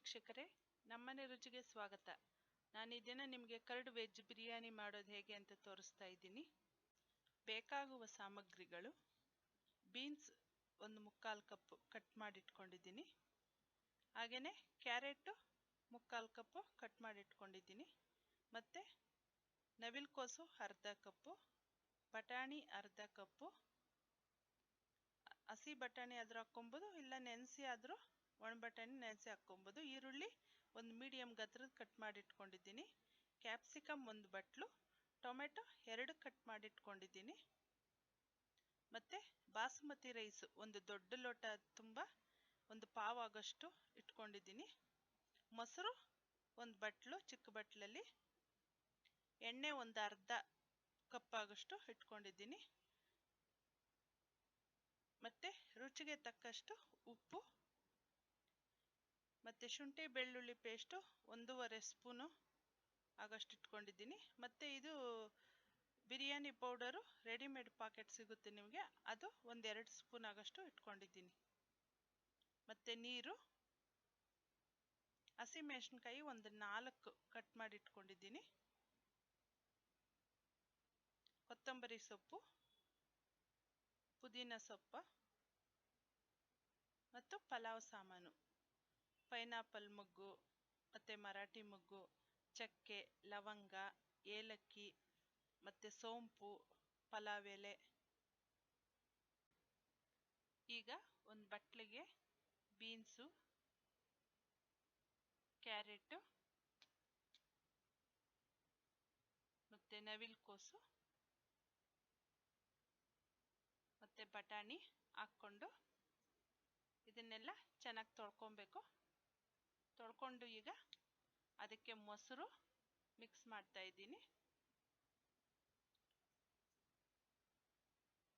ವೀಕ್ಷಕರೇ, ನಮ್ಮನೆ ರುಚಿಗೆ ಸ್ವಾಗತ. ನಾನು ಈ ದಿನ ನಿಮಗೆ ಕರ್ಡ್ ವೆಜ್ ಬಿರಿಯಾನಿ ಮಾಡೋದು ಹೇಗೆ ಅಂತ ತೋರಿಸ್ತಾ ಇದ್ದೀನಿ. ಬೇಕಾಗುವ ಸಾಮಗ್ರಿಗಳು: ಬೀನ್ಸ್ ಒಂದು 3/4 ಕಪ್ ಕಟ್ ಮಾಡಿ ಇಟ್ಕೊಂಡಿದ್ದೀನಿ. ಹಾಗೆಯೇ ಕ್ಯಾರೆಟ್ 3/4 ಕಪ್ ಕಟ್ ಮಾಡಿ ಇಟ್ಕೊಂಡಿದ್ದೀನಿ. ಮತ್ತು ನವಿಲುಕೋಸು ಅರ್ಧ ಕಪ್ಪು, ಬಟಾಣಿ ಅರ್ಧ ಕಪ್ಪು, ಹಸಿ ಬಟಾಣಿ ಆದರೂ ಹಾಕ್ಕೊಬೋದು, ಇಲ್ಲ ನೆನೆಸಿ ಆದರೂ ಒಣ ಬಟಾಣಿ ನೆನೆಸಿ ಹಾಕ್ಕೊಬೋದು. ಈರುಳ್ಳಿ ಒಂದು ಮೀಡಿಯಮ್ ಗಾತ್ರದ ಕಟ್ ಮಾಡಿ ಇಟ್ಕೊಂಡಿದ್ದೀನಿ. ಕ್ಯಾಪ್ಸಿಕಮ್ ಒಂದು ಬಟ್ಲು, ಟೊಮೆಟೊ 2 ಕಟ್ ಮಾಡಿ ಇಟ್ಕೊಂಡಿದ್ದೀನಿ. ಮತ್ತು ಬಾಸುಮತಿ ರೈಸ್ ಒಂದು ದೊಡ್ಡ ಲೋಟ ತುಂಬ ಒಂದು ಪಾವ್ ಆಗೋಷ್ಟು ಇಟ್ಕೊಂಡಿದ್ದೀನಿ. ಮೊಸರು ಒಂದು ಬಟ್ಲು, ಚಿಕ್ಕ ಬಟ್ಲಲ್ಲಿ. ಎಣ್ಣೆ ಒಂದು ಅರ್ಧ ಕಪ್ ಆಗೋಷ್ಟು ಇಟ್ಕೊಂಡಿದ್ದೀನಿ. ಮತ್ತು ರುಚಿಗೆ ತಕ್ಕಷ್ಟು ಉಪ್ಪು, ಮತ್ತು ಶುಂಠಿ ಬೆಳ್ಳುಳ್ಳಿ ಪೇಸ್ಟು 1.5 ಸ್ಪೂನು ಆಗೋಷ್ಟು ಇಟ್ಕೊಂಡಿದ್ದೀನಿ. ಮತ್ತು ಇದು ಬಿರಿಯಾನಿ ಪೌಡರು ರೆಡಿಮೇಡ್ ಪಾಕೆಟ್ ಸಿಗುತ್ತೆ ನಿಮಗೆ, ಅದು 1-2 ಸ್ಪೂನ್ ಆಗೋಷ್ಟು ಇಟ್ಕೊಂಡಿದ್ದೀನಿ. ಮತ್ತು ನೀರು, ಹಸಿಮೆಣಸಿನ್ಕಾಯಿ ಒಂದು 4 ಕಟ್ ಮಾಡಿ ಇಟ್ಕೊಂಡಿದ್ದೀನಿ. ಕೊತ್ತಂಬರಿ ಸೊಪ್ಪು, ಪುದೀನ ಸೊಪ್ಪು ಮತ್ತು ಪಲಾವ್ ಸಾಮಾನು: ಪೈನಾಪಲ್ ಮೊಗ್ಗು, ಮತ್ತು ಮರಾಠಿ ಮೊಗ್ಗು, ಚಕ್ಕೆ, ಲವಂಗ, ಏಲಕ್ಕಿ, ಮತ್ತು ಸೋಂಪು, ಪಲಾವ್ ಎಲೆ. ಈಗ ಒಂದು ಬಟ್ಲಿಗೆ ಬೀನ್ಸು, ಕ್ಯಾರೆಟು ಮತ್ತು ನವಿಲುಕೋಸು ಮತ್ತು ಬಟಾಣಿ ಹಾಕ್ಕೊಂಡು ಇದನ್ನೆಲ್ಲ ಚೆನ್ನಾಗಿ ತೊಳ್ಕೊಬೇಕು. ತೊಳ್ಕೊಂಡು ಈಗ ಅದಕ್ಕೆ ಮೊಸರು ಮಿಕ್ಸ್ ಮಾಡ್ತಾ ಇದ್ದೀನಿ.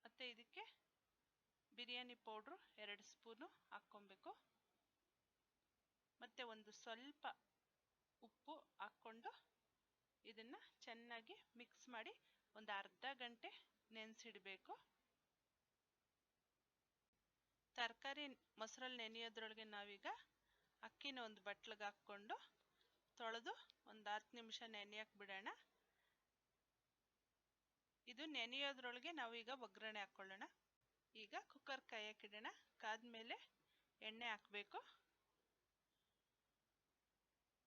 ಮತ್ತು ಇದಕ್ಕೆ ಬಿರಿಯಾನಿ ಪೌಡ್ರು 2 ಸ್ಪೂನು ಹಾಕ್ಕೊಬೇಕು. ಮತ್ತು ಒಂದು ಸ್ವಲ್ಪ ಉಪ್ಪು ಹಾಕ್ಕೊಂಡು ಇದನ್ನು ಚೆನ್ನಾಗಿ ಮಿಕ್ಸ್ ಮಾಡಿ ಒಂದು ಅರ್ಧ ಗಂಟೆ ನೆನೆಸಿಡಬೇಕು. ತರಕಾರಿ ಮೊಸರಲ್ಲಿ ನೆನೆಯೋದ್ರೊಳಗೆ ನಾವೀಗ ಅಕ್ಕಿನ ಒಂದು ಬಟ್ಲಿಗೆ ಹಾಕ್ಕೊಂಡು ತೊಳೆದು ಒಂದು 10 ನಿಮಿಷ ನೆನೆಯಕ್ಕೆ ಬಿಡೋಣ. ಇದು ನೆನೆಯೋದ್ರೊಳಗೆ ನಾವೀಗ ಒಗ್ಗರಣೆ ಹಾಕ್ಕೊಳ್ಳೋಣ. ಈಗ ಕುಕ್ಕರ್ ಕಾಯಕ್ಕಿಡೋಣ. ಕಾದ್ಮೇಲೆ ಎಣ್ಣೆ ಹಾಕಬೇಕು.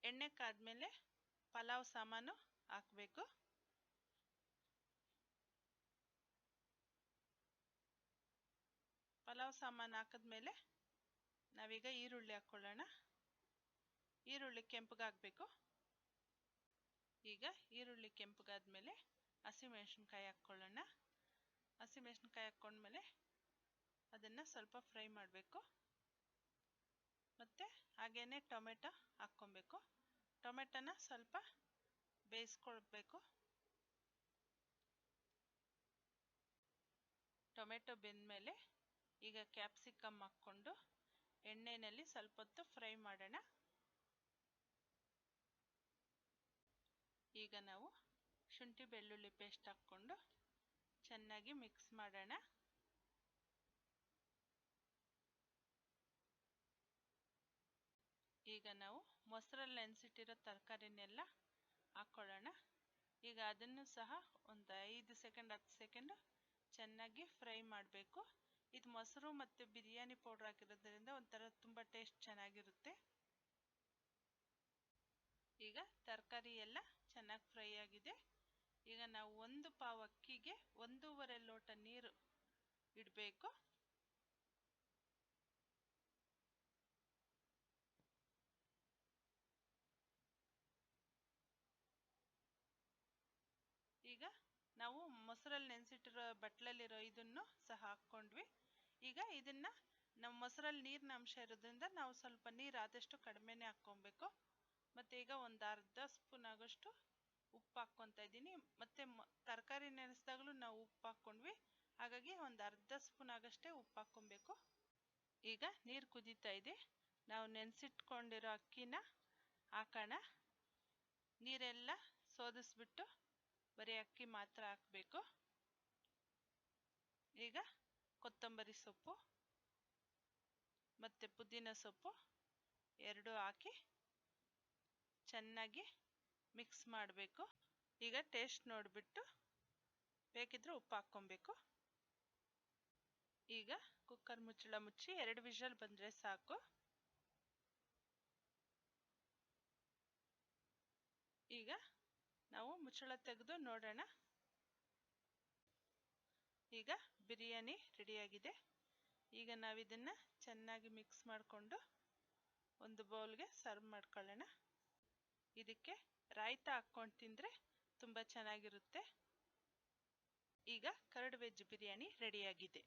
ಎಣ್ಣೆ ಕಾದ್ಮೇಲೆ ಪಲಾವ್ ಸಾಮಾನು ಹಾಕಬೇಕು. ಪಲಾವ್ ಸಾಮಾನು ಹಾಕಿದ್ಮೇಲೆ ನಾವೀಗ ಈರುಳ್ಳಿ ಹಾಕ್ಕೊಳ್ಳೋಣ. ಈರುಳ್ಳಿ ಕೆಂಪಗಾಗಬೇಕು. ಈಗ ಈರುಳ್ಳಿ ಕೆಂಪಗಾದ್ಮೇಲೆ ಹಸಿಮೆಣಸಿನ್ಕಾಯಿ ಹಾಕ್ಕೊಳ್ಳೋಣ. ಹಸಿಮೆಣಸಿನ್ಕಾಯಿ ಹಾಕ್ಕೊಂಡ್ಮೇಲೆ ಅದನ್ನು ಸ್ವಲ್ಪ ಫ್ರೈ ಮಾಡಬೇಕು. ಮತ್ತು ಹಾಗೇ ಟೊಮೆಟೊ ಹಾಕ್ಕೊಬೇಕು. ಟೊಮೆಟೊನ ಸ್ವಲ್ಪ ಬೇಯಿಸ್ಕೊಳ್ಬೇಕು. ಟೊಮೆಟೊ ಬೆಂದಮೇಲೆ ಈಗ ಕ್ಯಾಪ್ಸಿಕಮ್ ಹಾಕ್ಕೊಂಡು ಎಣ್ಣೆಯಲ್ಲಿ ಸ್ವಲ್ಪ ಹೊತ್ತು ಫ್ರೈ ಮಾಡೋಣ. ಈಗ ನಾವು ಶುಂಠಿ ಬೆಳ್ಳುಳ್ಳಿ ಪೇಸ್ಟ್ ಹಾಕ್ಕೊಂಡು ಚೆನ್ನಾಗಿ ಮಿಕ್ಸ್ ಮಾಡೋಣ. ಈಗ ನಾವು ಮೊಸರಲ್ಲಿ ನೆನೆಸಿಟ್ಟಿರೋ ತರಕಾರಿನೆಲ್ಲ ಹಾಕ್ಕೊಳ್ಳೋಣ. ಈಗ ಅದನ್ನು ಸಹ ಒಂದು 5 ಸೆಕೆಂಡ್ 10 ಸೆಕೆಂಡು ಚೆನ್ನಾಗಿ ಫ್ರೈ ಮಾಡಬೇಕು. ಇದು ಮೊಸರು ಮತ್ತು ಬಿರಿಯಾನಿ ಪೌಡ್ರ್ ಹಾಕಿರೋದ್ರಿಂದ ಒಂಥರ ತುಂಬ ಟೇಸ್ಟ್ ಚೆನ್ನಾಗಿರುತ್ತೆ. ಈಗ ತರಕಾರಿ ಎಲ್ಲ ಚೆನ್ನಾಗಿ ಫ್ರೈ ಆಗಿದೆ. ಈಗ ನಾವು ಒಂದು ಪಾವ್ ಅಕ್ಕಿಗೆ 1.5 ಲೋಟ ನೀರು ಇಡಬೇಕು. ಈಗ ನಾವು ಮೊಸರಲ್ಲಿ ನೆನೆಸಿಟ್ಟಿರೋ ಬಟ್ಲಲ್ಲಿರೋ ಇದನ್ನು ಸಹ ಹಾಕ್ಕೊಂಡ್ವಿ. ಈಗ ಇದನ್ನು ನಾವು ಮೊಸರಲ್ಲಿ ನೀರಿನ ಅಂಶ ಇರೋದ್ರಿಂದ ನಾವು ಸ್ವಲ್ಪ ನೀರು ಆದಷ್ಟು ಕಡಿಮೆನೇ ಹಾಕ್ಕೊಬೇಕು. ಮತ್ತು ಈಗ ಒಂದು ಅರ್ಧ ಸ್ಪೂನ್ ಆಗೋಷ್ಟು ಉಪ್ಪು ಹಾಕ್ಕೊತಾ ಇದ್ದೀನಿ. ಮತ್ತು ತರಕಾರಿ ನೆನೆಸಿದಾಗಲೂ ನಾವು ಉಪ್ಪು ಹಾಕ್ಕೊಂಡ್ವಿ, ಹಾಗಾಗಿ ಒಂದು ಅರ್ಧ ಸ್ಪೂನ್ ಆಗಷ್ಟೇ ಉಪ್ಪು ಹಾಕ್ಕೊಬೇಕು. ಈಗ ನೀರು ಕುದೀತಾ ಇದೆ. ನಾವು ನೆನೆಸಿಟ್ಕೊಂಡಿರೋ ಅಕ್ಕಿನ ಹಾಕೋಣ. ನೀರೆಲ್ಲ ಸೋದಿಸ್ಬಿಟ್ಟು ಬರೀ ಅಕ್ಕಿ ಮಾತ್ರ ಹಾಕಬೇಕು. ಈಗ ಕೊತ್ತಂಬರಿ ಸೊಪ್ಪು ಮತ್ತು ಪುದೀನ ಸೊಪ್ಪು ಎರಡು ಹಾಕಿ ಚೆನ್ನಾಗಿ ಮಿಕ್ಸ್ ಮಾಡಬೇಕು. ಈಗ ಟೇಸ್ಟ್ ನೋಡಿಬಿಟ್ಟು ಬೇಕಿದ್ರೆ ಉಪ್ಪು ಹಾಕ್ಕೊಬೇಕು. ಈಗ ಕುಕ್ಕರ್ ಮುಚ್ಚಳ ಮುಚ್ಚಿ 2 ವಿಷಲ್ ಬಂದರೆ ಸಾಕು. ಈಗ ನಾವು ಮುಚ್ಚಳ ತೆಗೆದು ನೋಡೋಣ. ಈಗ ಬಿರಿಯಾನಿ ರೆಡಿಯಾಗಿದೆ. ಈಗ ನಾವಿದನ್ನು ಚೆನ್ನಾಗಿ ಮಿಕ್ಸ್ ಮಾಡಿಕೊಂಡು ಒಂದು ಬೌಲ್ಗೆ ಸರ್ವ್ ಮಾಡ್ಕೊಳ್ಳೋಣ. ಇದಕ್ಕೆ ರಾಯ್ತ ಹಾಕ್ಕೊಂಡು ತಿಂದರೆ ತುಂಬ ಚೆನ್ನಾಗಿರುತ್ತೆ. ಈಗ ಕರ್ಡ್ ವೆಜ್ ಬಿರಿಯಾನಿ ರೆಡಿಯಾಗಿದೆ.